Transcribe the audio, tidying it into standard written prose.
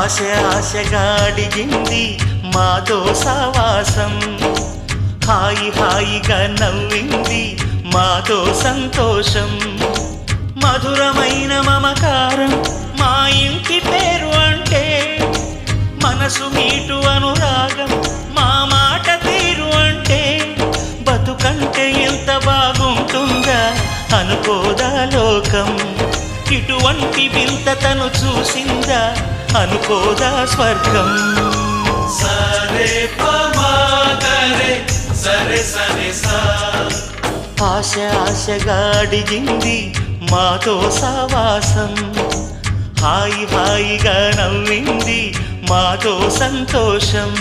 ఆశ ఆశగా అడిగింది మాతో సావాసం, హాయి హాయిగా నవ్వింది మాతో సంతోషం. మధురమైన మమకారం మా ఇంటి పేరు అంటే, మనసు మీటు అనురాగం మా మాట తీరు అంటే, బతుకంటే ఎంత బాగుంటుందా అనుకోదా లోకం. ఇటువంటి వింత తను చూసిందా అనుకోదా స్వర్గం. సరే పమాగరే సరే సరే సా. ఆశ ఆశగా అడిగింది మాతో సావాసం, హాయి హాయిగా నవ్వింది మాతో సంతోషం.